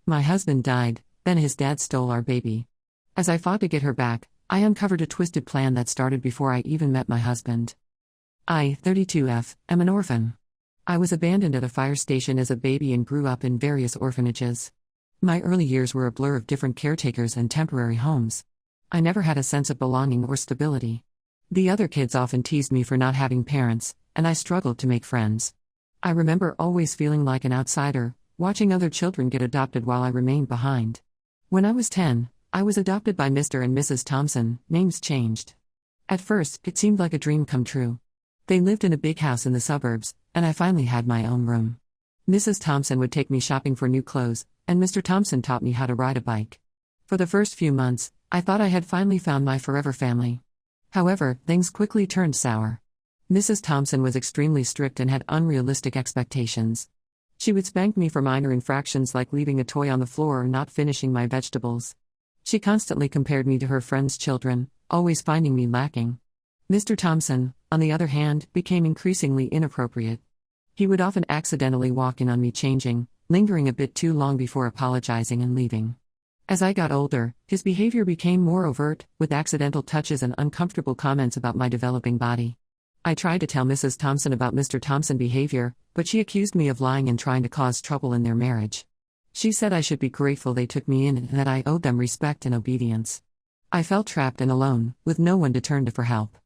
My husband died, then his dad stole our baby. As I fought to get her back, I uncovered a twisted plan that started before I even met my husband. I, 32F, am an orphan. I was abandoned at a fire station as a baby and grew up in various orphanages. My early years were a blur of different caretakers and temporary homes. I never had a sense of belonging or stability. The other kids often teased me for not having parents, and I struggled to make friends. I remember always feeling like an outsider, watching other children get adopted while I remained behind. When I was 10, I was adopted by Mr. and Mrs. Thompson, names changed. At first, it seemed like a dream come true. They lived in a big house in the suburbs, and I finally had my own room. Mrs. Thompson would take me shopping for new clothes, and Mr. Thompson taught me how to ride a bike. For the first few months, I thought I had finally found my forever family. However, things quickly turned sour. Mrs. Thompson was extremely strict and had unrealistic expectations. She would spank me for minor infractions like leaving a toy on the floor or not finishing my vegetables. She constantly compared me to her friends' children, always finding me lacking. Mr. Thompson, on the other hand, became increasingly inappropriate. He would often accidentally walk in on me changing, lingering a bit too long before apologizing and leaving. As I got older, his behavior became more overt, with accidental touches and uncomfortable comments about my developing body. I tried to tell Mrs. Thompson about Mr. Thompson's behavior, but she accused me of lying and trying to cause trouble in their marriage. She said I should be grateful they took me in and that I owed them respect and obedience. I felt trapped and alone, with no one to turn to for help.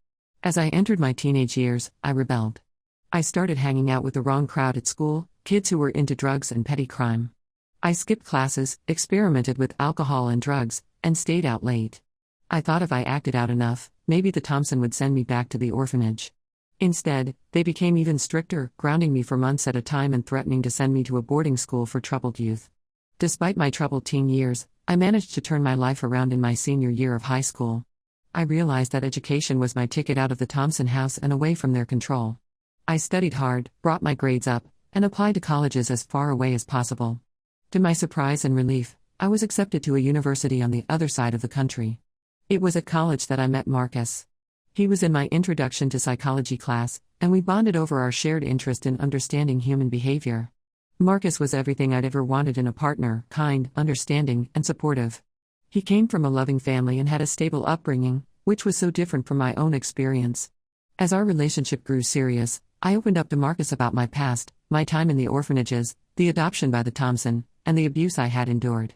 As I entered my teenage years, I rebelled. I started hanging out with the wrong crowd at school, kids who were into drugs and petty crime. I skipped classes, experimented with alcohol and drugs, and stayed out late. I thought if I acted out enough, maybe the Thompson would send me back to the orphanage. Instead, they became even stricter, grounding me for months at a time and threatening to send me to a boarding school for troubled youth. Despite my troubled teen years, I managed to turn my life around in my senior year of high school. I realized that education was my ticket out of the Thompson house and away from their control. I studied hard, brought my grades up, and applied to colleges as far away as possible. To my surprise and relief, I was accepted to a university on the other side of the country. It was at college that I met Marcus. He was in my introduction to psychology class, and we bonded over our shared interest in understanding human behavior. Marcus was everything I'd ever wanted in a partner: kind, understanding, and supportive. He came from a loving family and had a stable upbringing, which was so different from my own experience. As our relationship grew serious, I opened up to Marcus about my past, my time in the orphanages, the adoption by the Thompson, and the abuse I had endured.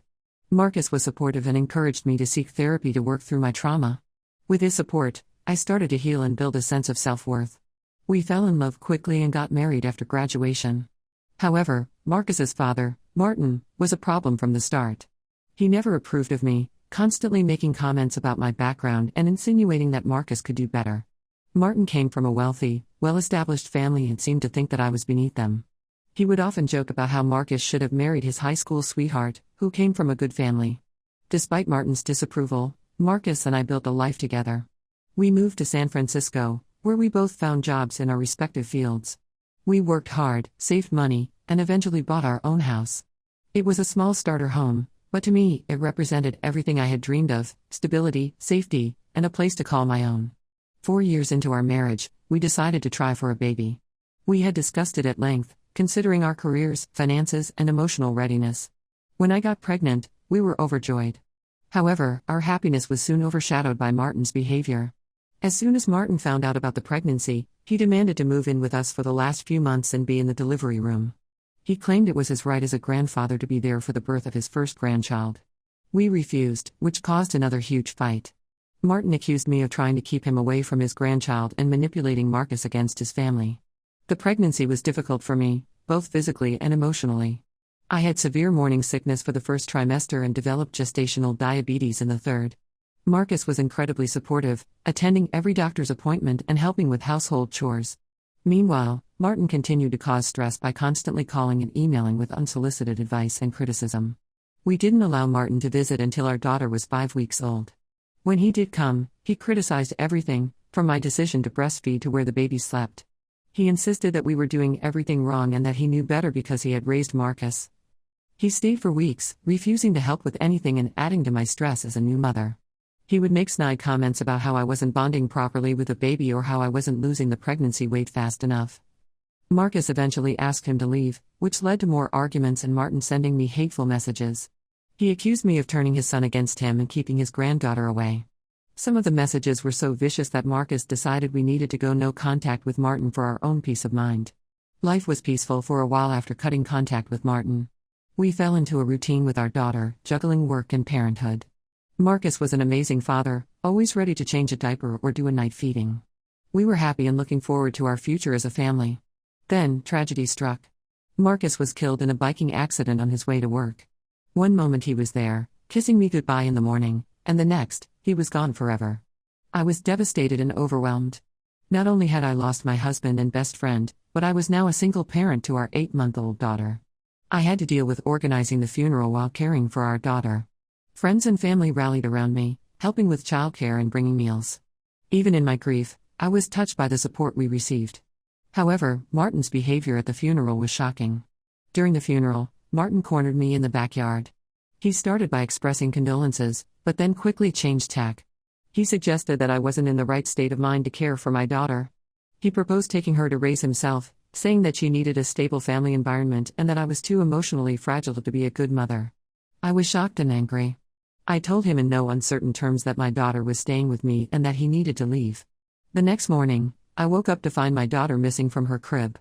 Marcus was supportive and encouraged me to seek therapy to work through my trauma. With his support, I started to heal and build a sense of self-worth. We fell in love quickly and got married after graduation. However, Marcus's father, Martin, was a problem from the start. He never approved of me, constantly making comments about my background and insinuating that Marcus could do better. Martin came from a wealthy, well-established family and seemed to think that I was beneath them. He would often joke about how Marcus should have married his high school sweetheart, who came from a good family. Despite Martin's disapproval, Marcus and I built a life together. We moved to San Francisco, where we both found jobs in our respective fields. We worked hard, saved money, and eventually bought our own house. It was a small starter home, but to me, it represented everything I had dreamed of: stability, safety, and a place to call my own. 4 years into our marriage, we decided to try for a baby. We had discussed it at length, considering our careers, finances, and emotional readiness. When I got pregnant, we were overjoyed. However, our happiness was soon overshadowed by Martin's behavior. As soon as Martin found out about the pregnancy, he demanded to move in with us for the last few months and be in the delivery room. He claimed it was his right as a grandfather to be there for the birth of his first grandchild. We refused, which caused another huge fight. Martin accused me of trying to keep him away from his grandchild and manipulating Marcus against his family. The pregnancy was difficult for me, both physically and emotionally. I had severe morning sickness for the first trimester and developed gestational diabetes in the third. Marcus was incredibly supportive, attending every doctor's appointment and helping with household chores. Meanwhile, Martin continued to cause stress by constantly calling and emailing with unsolicited advice and criticism. We didn't allow Martin to visit until our daughter was 5 weeks old. When he did come, he criticized everything, from my decision to breastfeed to where the baby slept. He insisted that we were doing everything wrong and that he knew better because he had raised Marcus. He stayed for weeks, refusing to help with anything and adding to my stress as a new mother. He would make snide comments about how I wasn't bonding properly with the baby or how I wasn't losing the pregnancy weight fast enough. Marcus eventually asked him to leave, which led to more arguments and Martin sending me hateful messages. He accused me of turning his son against him and keeping his granddaughter away. Some of the messages were so vicious that Marcus decided we needed to go no contact with Martin for our own peace of mind. Life was peaceful for a while after cutting contact with Martin. We fell into a routine with our daughter, juggling work and parenthood. Marcus was an amazing father, always ready to change a diaper or do a night feeding. We were happy and looking forward to our future as a family. Then, tragedy struck. Marcus was killed in a biking accident on his way to work. One moment he was there, kissing me goodbye in the morning, and the next, he was gone forever. I was devastated and overwhelmed. Not only had I lost my husband and best friend, but I was now a single parent to our 8-month-old daughter. I had to deal with organizing the funeral while caring for our daughter. Friends and family rallied around me, helping with childcare and bringing meals. Even in my grief, I was touched by the support we received. However, Martin's behavior at the funeral was shocking. During the funeral, Martin cornered me in the backyard. He started by expressing condolences, but then quickly changed tack. He suggested that I wasn't in the right state of mind to care for my daughter. He proposed taking her to raise himself, saying that she needed a stable family environment and that I was too emotionally fragile to be a good mother. I was shocked and angry. I told him in no uncertain terms that my daughter was staying with me and that he needed to leave. The next morning, I woke up to find my daughter missing from her crib.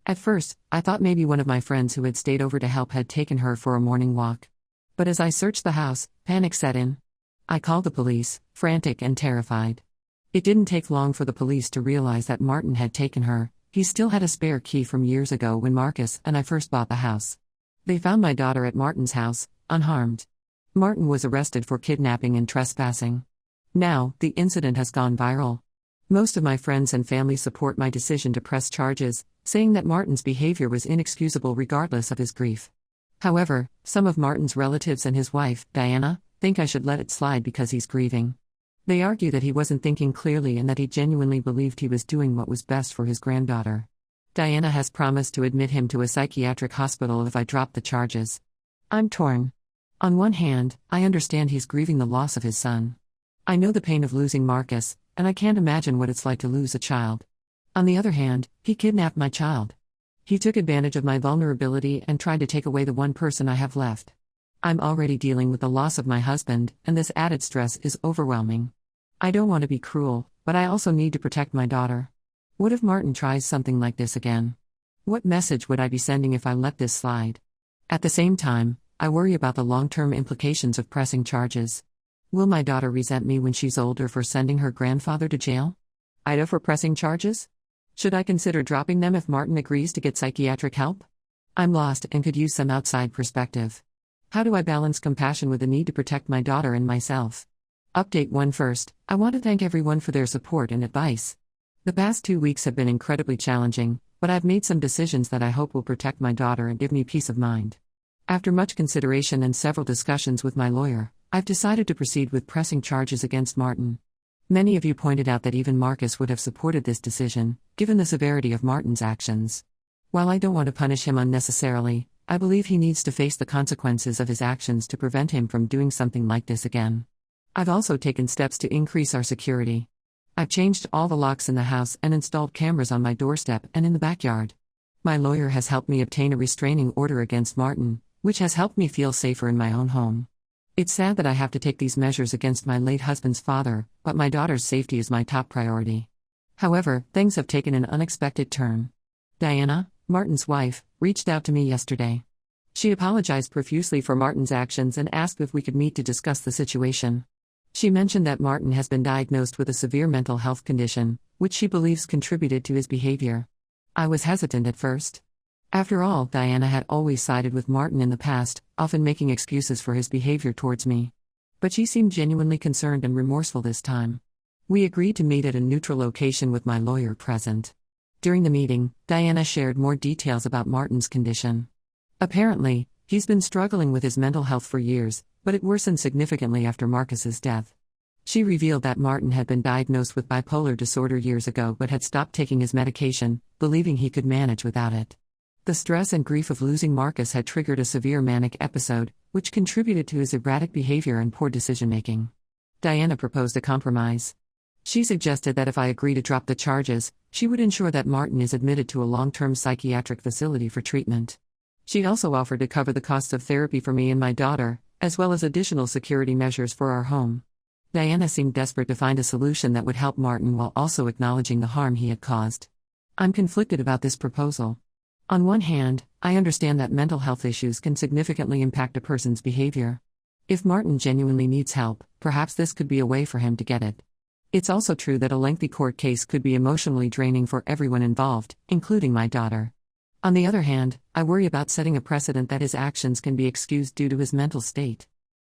At first, I thought maybe one of my friends who had stayed over to help had taken her for a morning walk. But as I searched the house, panic set in. I called the police, frantic and terrified. It didn't take long for the police to realize that Martin had taken her. He still had a spare key from years ago when Marcus and I first bought the house. They found my daughter at Martin's house, unharmed. Martin was arrested for kidnapping and trespassing. Now, the incident has gone viral. Most of my friends and family support my decision to press charges, saying that Martin's behavior was inexcusable regardless of his grief. However, some of Martin's relatives and his wife, Diana, think I should let it slide because he's grieving. They argue that he wasn't thinking clearly and that he genuinely believed he was doing what was best for his granddaughter. Diana has promised to admit him to a psychiatric hospital if I drop the charges. I'm torn. On one hand, I understand he's grieving the loss of his son. I know the pain of losing Marcus, and I can't imagine what it's like to lose a child. On the other hand, he kidnapped my child. He took advantage of my vulnerability and tried to take away the one person I have left. I'm already dealing with the loss of my husband, and this added stress is overwhelming. I don't want to be cruel, but I also need to protect my daughter. What if Martin tries something like this again? What message would I be sending if I let this slide? At the same time, I worry about the long-term implications of pressing charges. Will my daughter resent me when she's older for sending her grandfather to jail? Ida for pressing charges? Should I consider dropping them if Martin agrees to get psychiatric help? I'm lost and could use some outside perspective. How do I balance compassion with the need to protect my daughter and myself? Update 1 First, I want to thank everyone for their support and advice. The past 2 weeks have been incredibly challenging, but I've made some decisions that I hope will protect my daughter and give me peace of mind. After much consideration and several discussions with my lawyer, I've decided to proceed with pressing charges against Martin. Many of you pointed out that even Marcus would have supported this decision, given the severity of Martin's actions. While I don't want to punish him unnecessarily, I believe he needs to face the consequences of his actions to prevent him from doing something like this again. I've also taken steps to increase our security. I've changed all the locks in the house and installed cameras on my doorstep and in the backyard. My lawyer has helped me obtain a restraining order against Martin, which has helped me feel safer in my own home. It's sad that I have to take these measures against my late husband's father, but my daughter's safety is my top priority. However, things have taken an unexpected turn. Diana, Martin's wife, reached out to me yesterday. She apologized profusely for Martin's actions and asked if we could meet to discuss the situation. She mentioned that Martin has been diagnosed with a severe mental health condition, which she believes contributed to his behavior. I was hesitant at first. After all, Diana had always sided with Martin in the past, often making excuses for his behavior towards me. But she seemed genuinely concerned and remorseful this time. We agreed to meet at a neutral location with my lawyer present. During the meeting, Diana shared more details about Martin's condition. Apparently, he's been struggling with his mental health for years, but it worsened significantly after Marcus's death. She revealed that Martin had been diagnosed with bipolar disorder years ago but had stopped taking his medication, believing he could manage without it. The stress and grief of losing Marcus had triggered a severe manic episode, which contributed to his erratic behavior and poor decision-making. Diana proposed a compromise. She suggested that if I agree to drop the charges, she would ensure that Martin is admitted to a long-term psychiatric facility for treatment. She also offered to cover the costs of therapy for me and my daughter, as well as additional security measures for our home. Diana seemed desperate to find a solution that would help Martin while also acknowledging the harm he had caused. I'm conflicted about this proposal. On one hand, I understand that mental health issues can significantly impact a person's behavior. If Martin genuinely needs help, perhaps this could be a way for him to get it. It's also true that a lengthy court case could be emotionally draining for everyone involved, including my daughter. On the other hand, I worry about setting a precedent that his actions can be excused due to his mental state.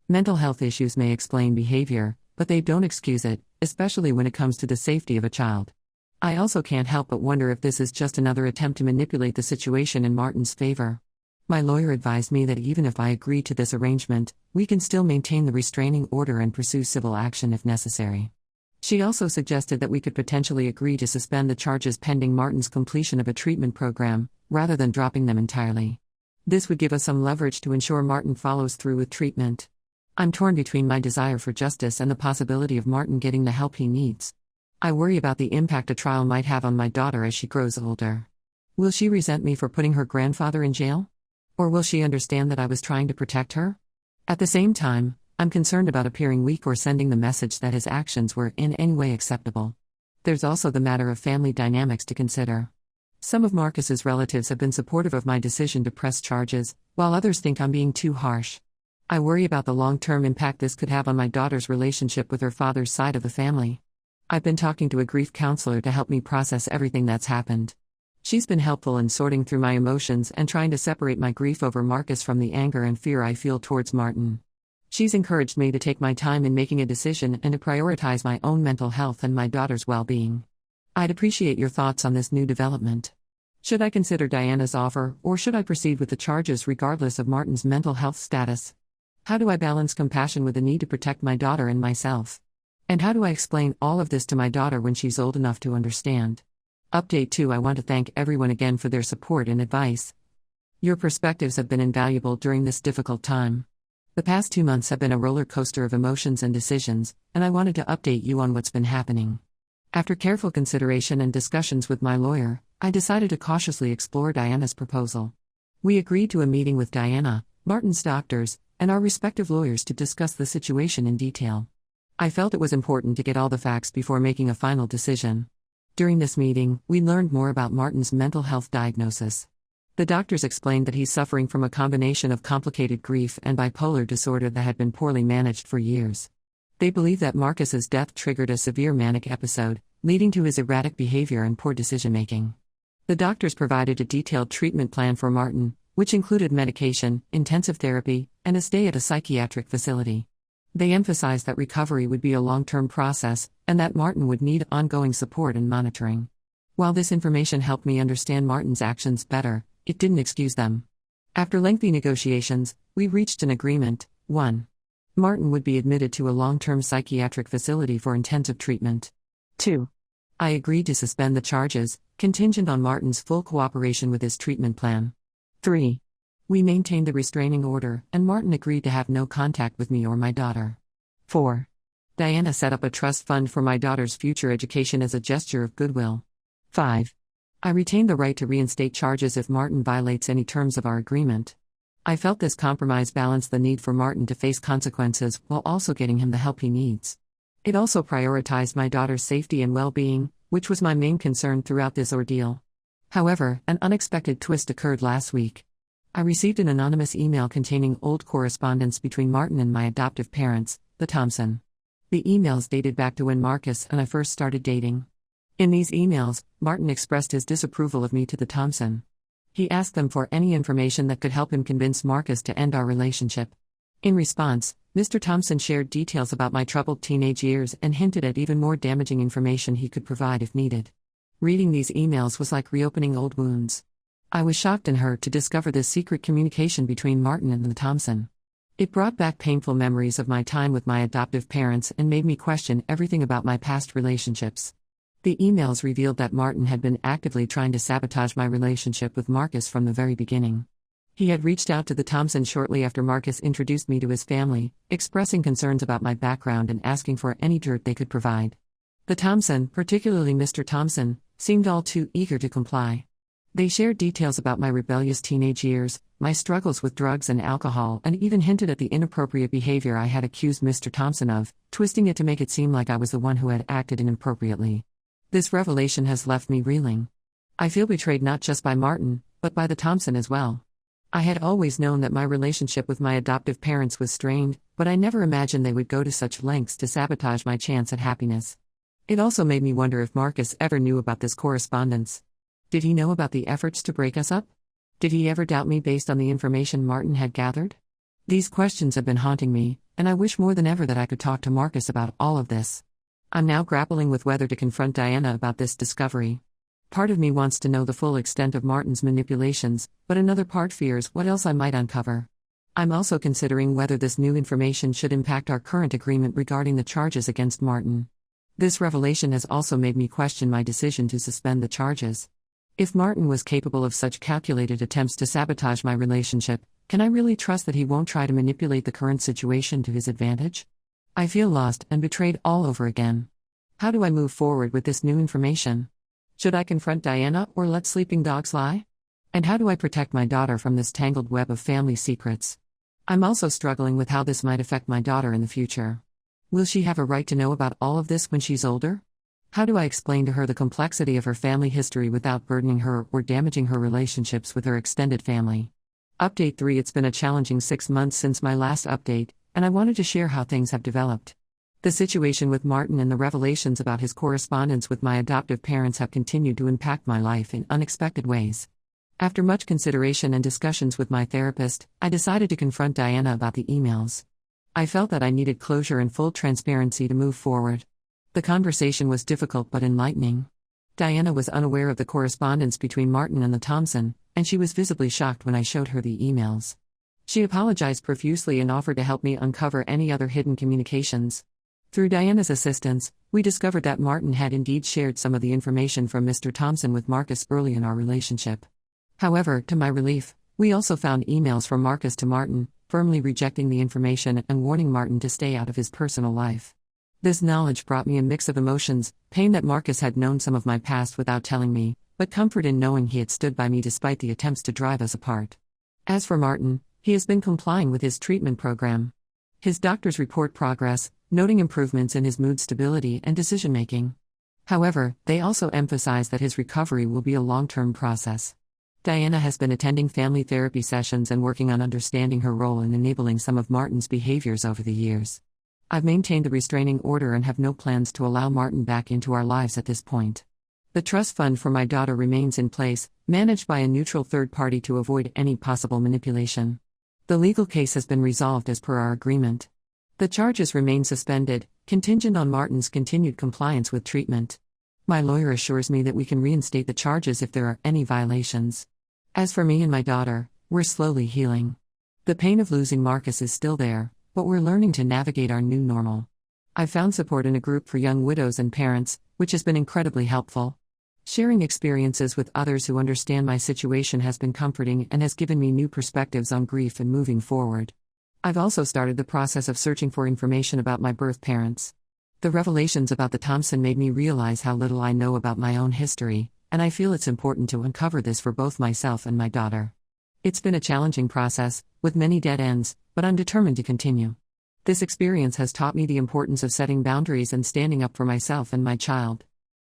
Mental health issues may explain behavior, but they don't excuse it, especially when it comes to the safety of a child. I also can't help but wonder if this is just another attempt to manipulate the situation in Martin's favor. My lawyer advised me that even if I agree to this arrangement, we can still maintain the restraining order and pursue civil action if necessary. She also suggested that we could potentially agree to suspend the charges pending Martin's completion of a treatment program, rather than dropping them entirely. This would give us some leverage to ensure Martin follows through with treatment. I'm torn between my desire for justice and the possibility of Martin getting the help he needs. I worry about the impact a trial might have on my daughter as she grows older. Will she resent me for putting her grandfather in jail? Or will she understand that I was trying to protect her? At the same time, I'm concerned about appearing weak or sending the message that his actions were in any way acceptable. There's also the matter of family dynamics to consider. Some of Marcus's relatives have been supportive of my decision to press charges, while others think I'm being too harsh. I worry about the long-term impact this could have on my daughter's relationship with her father's side of the family. I've been talking to a grief counselor to help me process everything that's happened. She's been helpful in sorting through my emotions and trying to separate my grief over Marcus from the anger and fear I feel towards Martin. She's encouraged me to take my time in making a decision and to prioritize my own mental health and my daughter's well-being. I'd appreciate your thoughts on this new development. Should I consider Diana's offer, or should I proceed with the charges regardless of Martin's mental health status? How do I balance compassion with the need to protect my daughter and myself? And how do I explain all of this to my daughter when she's old enough to understand? Update 2. I want to thank everyone again for their support and advice. Your perspectives have been invaluable during this difficult time. The past 2 months have been a roller coaster of emotions and decisions, and I wanted to update you on what's been happening. After careful consideration and discussions with my lawyer, I decided to cautiously explore Diana's proposal. We agreed to a meeting with Diana, Martin's doctors, and our respective lawyers to discuss the situation in detail. I felt it was important to get all the facts before making a final decision. During this meeting, we learned more about Martin's mental health diagnosis. The doctors explained that he's suffering from a combination of complicated grief and bipolar disorder that had been poorly managed for years. They believe that Marcus's death triggered a severe manic episode, leading to his erratic behavior and poor decision-making. The doctors provided a detailed treatment plan for Martin, which included medication, intensive therapy, and a stay at a psychiatric facility. They emphasized that recovery would be a long-term process, and that Martin would need ongoing support and monitoring. While this information helped me understand Martin's actions better, it didn't excuse them. After lengthy negotiations, we reached an agreement. 1. Martin would be admitted to a long-term psychiatric facility for intensive treatment. 2. I agreed to suspend the charges, contingent on Martin's full cooperation with his treatment plan. 3. We maintained the restraining order, and Martin agreed to have no contact with me or my daughter. 4. Diana set up a trust fund for my daughter's future education as a gesture of goodwill. 5. I retained the right to reinstate charges if Martin violates any terms of our agreement. I felt this compromise balanced the need for Martin to face consequences while also getting him the help he needs. It also prioritized my daughter's safety and well-being, which was my main concern throughout this ordeal. However, an unexpected twist occurred last week. I received an anonymous email containing old correspondence between Martin and my adoptive parents, the Thompson. The emails dated back to when Marcus and I first started dating. In these emails, Martin expressed his disapproval of me to the Thompson. He asked them for any information that could help him convince Marcus to end our relationship. In response, Mr. Thompson shared details about my troubled teenage years and hinted at even more damaging information he could provide if needed. Reading these emails was like reopening old wounds. I was shocked and hurt to discover this secret communication between Martin and the Thompson. It brought back painful memories of my time with my adoptive parents and made me question everything about my past relationships. The emails revealed that Martin had been actively trying to sabotage my relationship with Marcus from the very beginning. He had reached out to the Thompson shortly after Marcus introduced me to his family, expressing concerns about my background and asking for any dirt they could provide. The Thompson, particularly Mr. Thompson, seemed all too eager to comply. They shared details about my rebellious teenage years, my struggles with drugs and alcohol, and even hinted at the inappropriate behavior I had accused Mr. Thompson of, twisting it to make it seem like I was the one who had acted inappropriately. This revelation has left me reeling. I feel betrayed not just by Martin, but by the Thompson as well. I had always known that my relationship with my adoptive parents was strained, but I never imagined they would go to such lengths to sabotage my chance at happiness. It also made me wonder if Marcus ever knew about this correspondence. Did he know about the efforts to break us up? Did he ever doubt me based on the information Martin had gathered? These questions have been haunting me, and I wish more than ever that I could talk to Marcus about all of this. I'm now grappling with whether to confront Diana about this discovery. Part of me wants to know the full extent of Martin's manipulations, but another part fears what else I might uncover. I'm also considering whether this new information should impact our current agreement regarding the charges against Martin. This revelation has also made me question my decision to suspend the charges. If Martin was capable of such calculated attempts to sabotage my relationship, can I really trust that he won't try to manipulate the current situation to his advantage? I feel lost and betrayed all over again. How do I move forward with this new information? Should I confront Diana or let sleeping dogs lie? And how do I protect my daughter from this tangled web of family secrets? I'm also struggling with how this might affect my daughter in the future. Will she have a right to know about all of this when she's older? How do I explain to her the complexity of her family history without burdening her or damaging her relationships with her extended family? Update 3. It's been a challenging 6 months since my last update, and I wanted to share how things have developed. The situation with Martin and the revelations about his correspondence with my adoptive parents have continued to impact my life in unexpected ways. After much consideration and discussions with my therapist, I decided to confront Diana about the emails. I felt that I needed closure and full transparency to move forward. The conversation was difficult but enlightening. Diana was unaware of the correspondence between Martin and the Thompson, and she was visibly shocked when I showed her the emails. She apologized profusely and offered to help me uncover any other hidden communications. Through Diana's assistance, we discovered that Martin had indeed shared some of the information from Mr. Thompson with Marcus early in our relationship. However, to my relief, we also found emails from Marcus to Martin, firmly rejecting the information and warning Martin to stay out of his personal life. This knowledge brought me a mix of emotions: pain that Marcus had known some of my past without telling me, but comfort in knowing he had stood by me despite the attempts to drive us apart. As for Martin, he has been complying with his treatment program. His doctors report progress, noting improvements in his mood stability and decision-making. However, they also emphasize that his recovery will be a long-term process. Diana has been attending family therapy sessions and working on understanding her role in enabling some of Martin's behaviors over the years. I've maintained the restraining order and have no plans to allow Martin back into our lives at this point. The trust fund for my daughter remains in place, managed by a neutral third party to avoid any possible manipulation. The legal case has been resolved as per our agreement. The charges remain suspended, contingent on Martin's continued compliance with treatment. My lawyer assures me that we can reinstate the charges if there are any violations. As for me and my daughter, we're slowly healing. The pain of losing Marcus is still there, but we're learning to navigate our new normal. I've found support in a group for young widows and parents, which has been incredibly helpful. Sharing experiences with others who understand my situation has been comforting and has given me new perspectives on grief and moving forward. I've also started the process of searching for information about my birth parents. The revelations about the Thompson made me realize how little I know about my own history, and I feel it's important to uncover this for both myself and my daughter. It's been a challenging process, with many dead ends, but I'm determined to continue. This experience has taught me the importance of setting boundaries and standing up for myself and my child.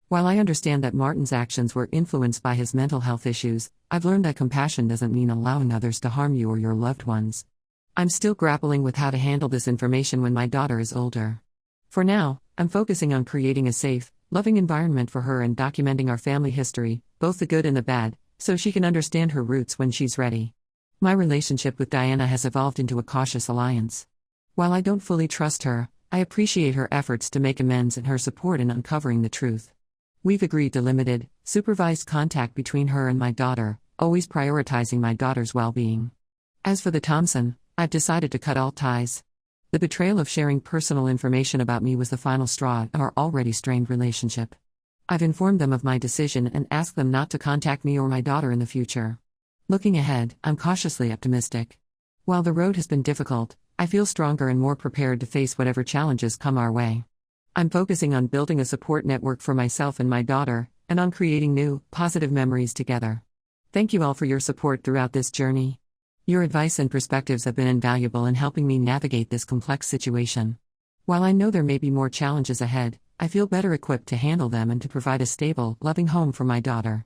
While I understand that Martin's actions were influenced by his mental health issues, I've learned that compassion doesn't mean allowing others to harm you or your loved ones. I'm still grappling with how to handle this information when my daughter is older. For now, I'm focusing on creating a safe, loving environment for her and documenting our family history, both the good and the bad, so she can understand her roots when she's ready. My relationship with Diana has evolved into a cautious alliance. While I don't fully trust her, I appreciate her efforts to make amends and her support in uncovering the truth. We've agreed to limited, supervised contact between her and my daughter, always prioritizing my daughter's well-being. As for the Thompson, I've decided to cut all ties. The betrayal of sharing personal information about me was the final straw in our already strained relationship. I've informed them of my decision and asked them not to contact me or my daughter in the future. Looking ahead, I'm cautiously optimistic. While the road has been difficult, I feel stronger and more prepared to face whatever challenges come our way. I'm focusing on building a support network for myself and my daughter, and on creating new, positive memories together. Thank you all for your support throughout this journey. Your advice and perspectives have been invaluable in helping me navigate this complex situation. While I know there may be more challenges ahead, I feel better equipped to handle them and to provide a stable, loving home for my daughter.